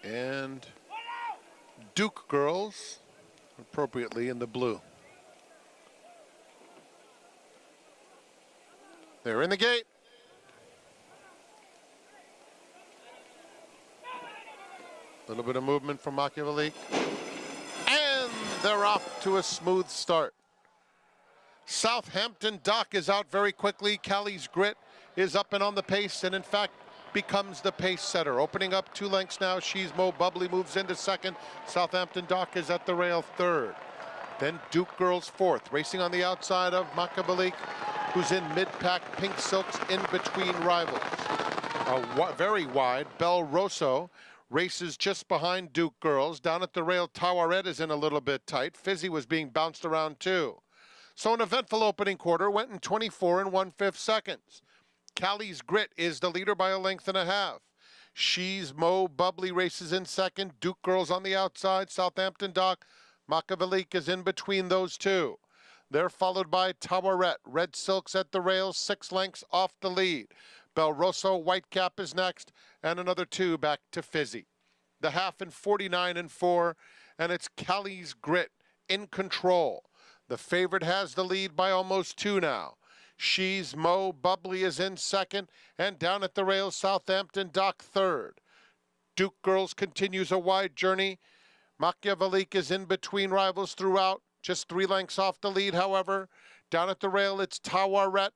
And Duke Girls, appropriately in the blue. They're in the gate. A little bit of movement from Machiavellique. And they're off to a smooth start. Southampton Dock is out very quickly. Callie's Grit is up and on the pace, and in fact becomes the pace setter. Opening up 2 lengths now. She's Mo Bubbly moves into second. Southampton Dock is at the rail third. Then Duke Girls fourth. Racing on the outside of Machiavellique, who's in mid-pack. Pink Silks in between rivals. Very wide. Bel Rosso races just behind Duke Girls. Down at the rail, Tawaret is in a little bit tight. Fizzy was being bounced around too. So an eventful opening quarter, went in 24 1/5 seconds. Callie's Grit is the leader by a length and a half. She's Mo Bubbly races in second. Duke Girls on the outside. Southampton Dock. Machiavellique is in between those two. They're followed by Tawaret. Red Silks at the rails, 6 lengths off the lead. Belroso Whitecap is next, and another 2 back to Fizzy. The half in 49-4, and it's Callie's Grit in control. The favorite has the lead by almost 2 now. She's Mo Bubbly is in second, and down at the rails, Southampton Dock third. Duke Girls continues a wide journey. Machiavellique is in between rivals throughout, just 3 lengths off the lead, however. Down at the rail, it's Tawaret,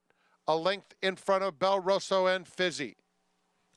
a length in front of Belroso and Fizzy.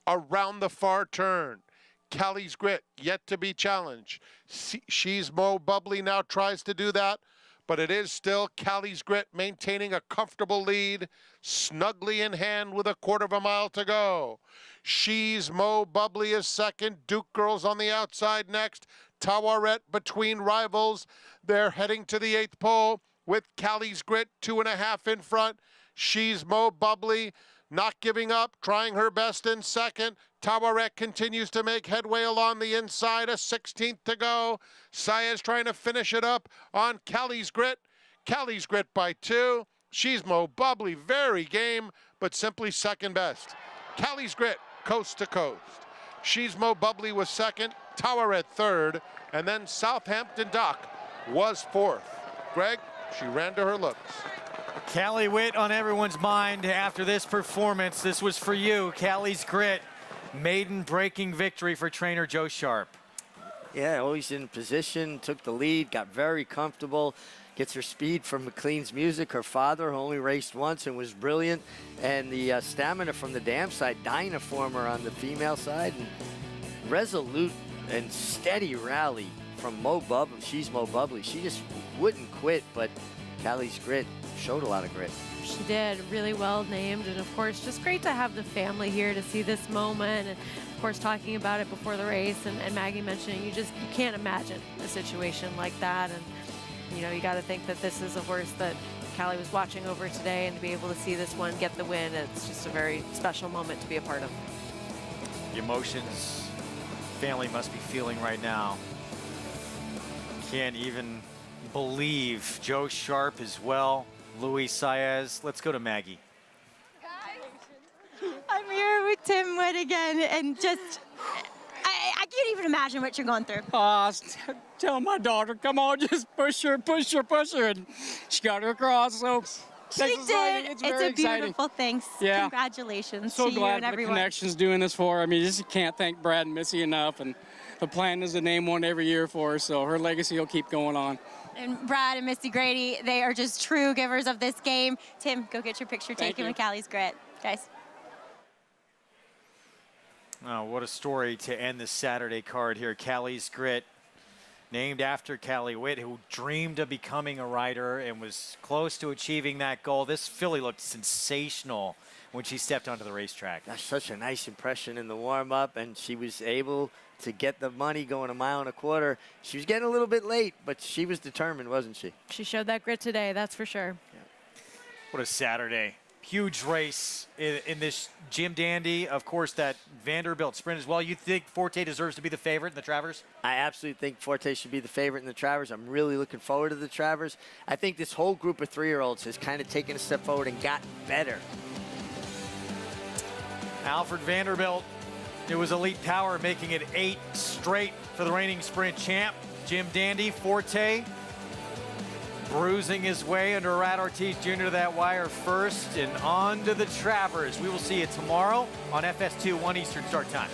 Around the far turn, Callie's Grit yet to be challenged. She's Mo Bubbly now tries to do that, but it is still Callie's Grit maintaining a comfortable lead, snugly in hand with a 1/4 mile to go. She's Mo Bubbly is second. Duke Girls on the outside next. Tawaret between rivals. They're heading to the 8th pole with Callie's Grit 2.5 in front. She's Mo Bubbly not giving up, trying her best in second. Tawaret continues to make headway along the inside, a 16th to go. Saez trying to finish it up on Callie's Grit. Callie's Grit by 2. She's Mo Bubbly, very game, but simply second best. Callie's Grit, coast to coast. She's Mo Bubbly was second, Tawaret third, and then Southampton Dock was 4th. Greg, she ran to her looks. Callie Witt on everyone's mind after this performance. This was for you, Callie's Grit. Maiden breaking victory for trainer Joe Sharp. Yeah, always in position, took the lead, got very comfortable, gets her speed from McLean's Music, her father, who only raced once and was brilliant, and the stamina from the dam side, Dinah former on the female side, and resolute and steady rally from Mo Bubbly. She's Mo Bubbly. She just wouldn't quit, but Callie's Grit showed a lot of grit. She did, really well named, and of course just great to have the family here to see this moment, and of course talking about it before the race, and Maggie mentioning you can't imagine a situation like that, and you know, you got to think that this is a horse that Callie was watching over today, and to be able to see this one get the win, it's just a very special moment to be a part of. The emotions family must be feeling right now. Can't even believe Joe Sharp as well. Luis Saez. Let's go to Maggie. I'm here with Tim Witt again, and just, I can't even imagine what you're going through. Tell my daughter, come on, just push her, and she got her across, so. She did. It's a beautiful thing. Yeah. Congratulations So to you glad and the everyone. Connection's doing this for her. I mean, just can't thank Brad and Missy enough, and the plan is to name one every year for her, so her legacy will keep going on. And Brad and Misty Grady, they are just true givers of this game. Tim, go get your picture taken with Callie's Grit. Guys. Oh, what a story to end the Saturday card here. Callie's Grit, named after Callie Witt, who dreamed of becoming a rider and was close to achieving that goal. This filly looked sensational when she stepped onto the racetrack. That's such a nice impression in the warm-up, and she was able to get the money going 1.25 miles. She was getting a little bit late, but she was determined, wasn't she? She showed that grit today, that's for sure. What a Saturday. Huge race in this Jim Dandy. Of course, that Vanderbilt sprint as well. You think Forte deserves to be the favorite in the Travers? I absolutely think Forte should be the favorite in the Travers. I'm really looking forward to the Travers. I think this whole group of 3-year-olds has kind of taken a step forward and gotten better. Alfred Vanderbilt, it was Elite Power making it 8 straight for the reigning sprint champ. Jim Dandy, Forte, bruising his way under Rat Ortiz Jr. to that wire first, and on to the Travers. We will see you tomorrow on FS2, 1 Eastern start time.